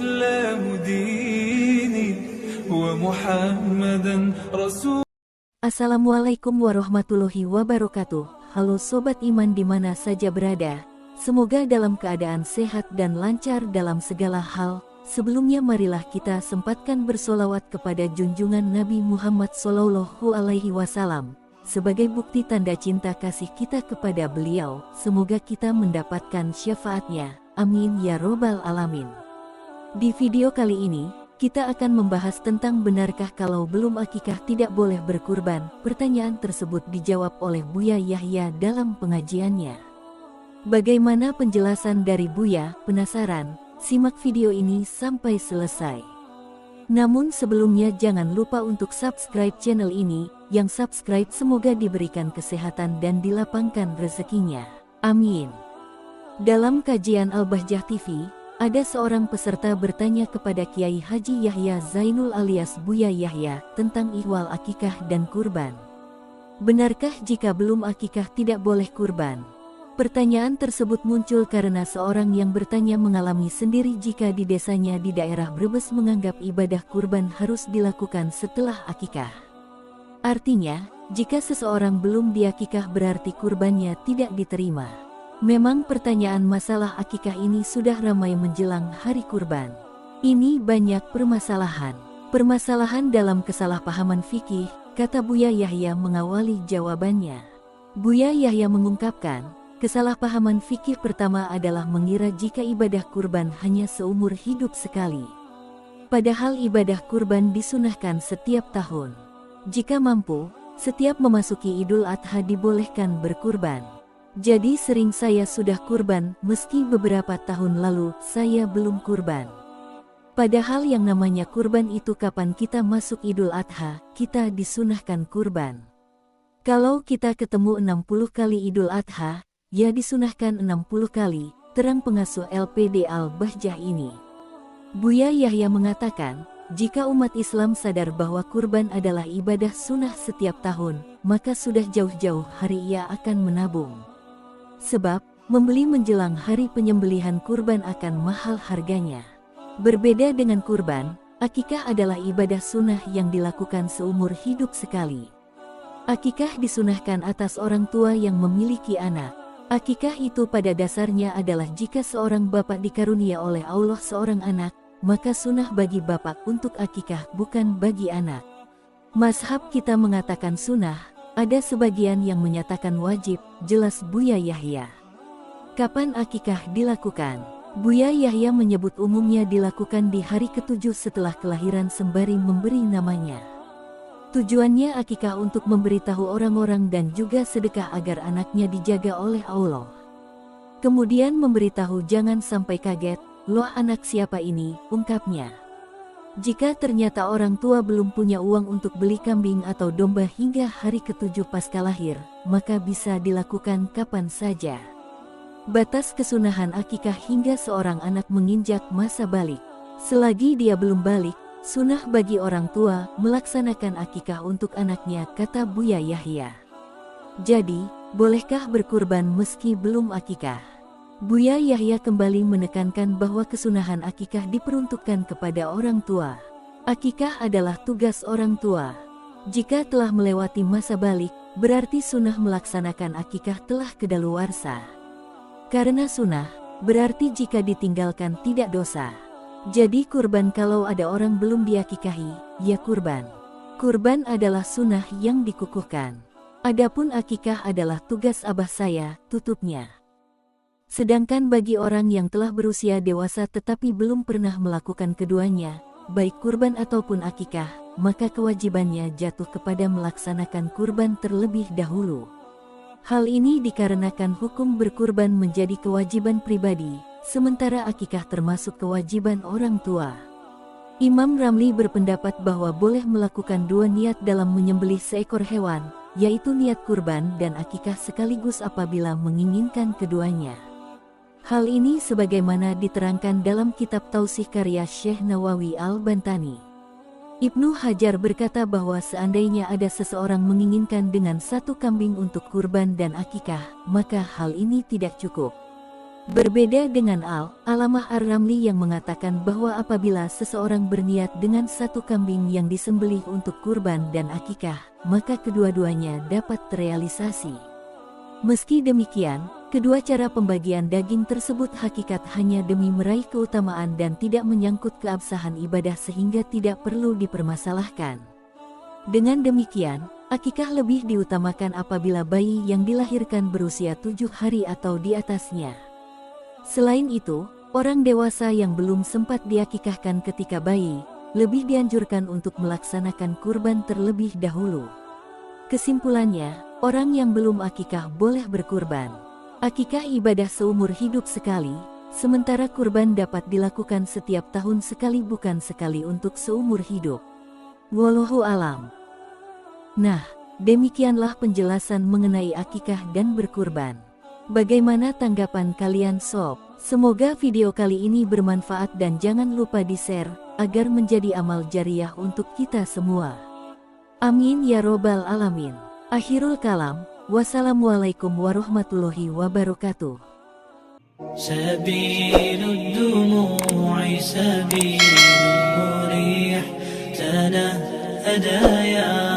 الإسلام ديني ومحمدا رسول. Assalamualaikum warahmatullahi wabarakatuh. Halo Sobat Iman di mana saja berada. Semoga dalam keadaan sehat dan lancar dalam segala hal. Sebelumnya marilah kita sempatkan bersolawat kepada junjungan Nabi Muhammad SAW. Sebagai bukti tanda cinta kasih kita kepada beliau, semoga kita mendapatkan syafaatnya. Amin ya robbal alamin. Di video kali ini, kita akan membahas tentang benarkah kalau belum akikah tidak boleh berkurban. Pertanyaan tersebut dijawab oleh Buya Yahya dalam pengajiannya. Bagaimana penjelasan dari Buya? Penasaran? Simak video ini sampai selesai. Namun sebelumnya jangan lupa untuk subscribe channel ini. Yang subscribe semoga diberikan kesehatan dan dilapangkan rezekinya. Amin. Dalam kajian Al-Bahjah TV, ada seorang peserta bertanya kepada Kiai Haji Yahya Zainul alias Buya Yahya tentang ihwal akikah dan kurban. Benarkah jika belum akikah tidak boleh kurban? Pertanyaan tersebut muncul karena seorang yang bertanya mengalami sendiri jika di desanya di daerah Brebes menganggap ibadah kurban harus dilakukan setelah akikah. Artinya, jika seseorang belum diakikah berarti kurbannya tidak diterima. Memang pertanyaan masalah akikah ini sudah ramai menjelang hari kurban. Ini banyak permasalahan. Permasalahan dalam kesalahpahaman fikih, kata Buya Yahya mengawali jawabannya. Buya Yahya mengungkapkan, kesalahpahaman fikih pertama adalah mengira jika ibadah kurban hanya seumur hidup sekali. Padahal ibadah kurban disunahkan setiap tahun. Jika mampu, setiap memasuki Idul Adha dibolehkan berkurban. Jadi sering saya sudah kurban, meski beberapa tahun lalu saya belum kurban. Padahal yang namanya kurban itu kapan kita masuk Idul Adha, kita disunahkan kurban. Kalau kita ketemu 60 kali Idul Adha, ya disunahkan 60 kali, terang pengasuh LPD Al-Bahjah ini. Buya Yahya mengatakan, jika umat Islam sadar bahwa kurban adalah ibadah sunnah setiap tahun, maka sudah jauh-jauh hari ia akan menabung. Sebab, membeli menjelang hari penyembelihan kurban akan mahal harganya. Berbeda dengan kurban, akikah adalah ibadah sunnah yang dilakukan seumur hidup sekali. Akikah disunahkan atas orang tua yang memiliki anak. Akikah itu pada dasarnya adalah jika seorang bapak dikarunia oleh Allah seorang anak, maka sunnah bagi bapak untuk akikah bukan bagi anak. Mazhab kita mengatakan sunnah, ada sebagian yang menyatakan wajib, jelas Buya Yahya. Kapan akikah dilakukan? Buya Yahya menyebut umumnya dilakukan di hari ke-7 setelah kelahiran sembari memberi namanya. Tujuannya akikah untuk memberitahu orang-orang dan juga sedekah agar anaknya dijaga oleh Allah. Kemudian memberitahu jangan sampai kaget, loh anak siapa ini, ungkapnya. Jika ternyata orang tua belum punya uang untuk beli kambing atau domba hingga hari ke-7 pasca lahir, maka bisa dilakukan kapan saja. Batas kesunahan akikah hingga seorang anak menginjak masa balik. Selagi dia belum balik, sunnah bagi orang tua melaksanakan akikah untuk anaknya, kata Buya Yahya. Jadi, bolehkah berkurban meski belum akikah? Buya Yahya kembali menekankan bahwa kesunahan akikah diperuntukkan kepada orang tua. Akikah adalah tugas orang tua. Jika telah melewati masa balik, berarti sunnah melaksanakan akikah telah kedaluarsa. Karena sunnah, berarti jika ditinggalkan tidak dosa. Jadi kurban kalau ada orang belum diakikahi, ya kurban. Kurban adalah sunnah yang dikukuhkan. Adapun akikah adalah tugas abah saya, tutupnya. Sedangkan bagi orang yang telah berusia dewasa tetapi belum pernah melakukan keduanya, baik kurban ataupun akikah, maka kewajibannya jatuh kepada melaksanakan kurban terlebih dahulu. Hal ini dikarenakan hukum berkurban menjadi kewajiban pribadi, sementara akikah termasuk kewajiban orang tua. Imam Ramli berpendapat bahwa boleh melakukan dua niat dalam menyembelih seekor hewan, yaitu niat kurban dan akikah sekaligus apabila menginginkan keduanya. Hal ini sebagaimana diterangkan dalam kitab Tausih karya Syekh Nawawi Al-Bantani. Ibnu Hajar berkata bahwa seandainya ada seseorang menginginkan dengan satu kambing untuk kurban dan akikah, maka hal ini tidak cukup. Berbeda dengan Al-Alamah Ar-Ramli yang mengatakan bahwa apabila seseorang berniat dengan satu kambing yang disembelih untuk kurban dan akikah, maka kedua-duanya dapat terrealisasi. Meski demikian, kedua cara pembagian daging tersebut hakikat hanya demi meraih keutamaan dan tidak menyangkut keabsahan ibadah sehingga tidak perlu dipermasalahkan. Dengan demikian, akikah lebih diutamakan apabila bayi yang dilahirkan berusia 7 hari atau di atasnya. Selain itu, orang dewasa yang belum sempat diakikahkan ketika bayi, lebih dianjurkan untuk melaksanakan kurban terlebih dahulu. Kesimpulannya, orang yang belum akikah boleh berkurban. Akikah ibadah seumur hidup sekali, sementara kurban dapat dilakukan setiap tahun sekali bukan sekali untuk seumur hidup. Wallahu alam. Nah, demikianlah penjelasan mengenai akikah dan berkurban. Bagaimana tanggapan kalian sob? Semoga video kali ini bermanfaat dan jangan lupa di-share, agar menjadi amal jariah untuk kita semua. Amin ya robbal alamin. Akhirul kalam, wassalamualaikum warahmatullahi wabarakatuh. سبيل الدموع سبيل مريح تنهدى يا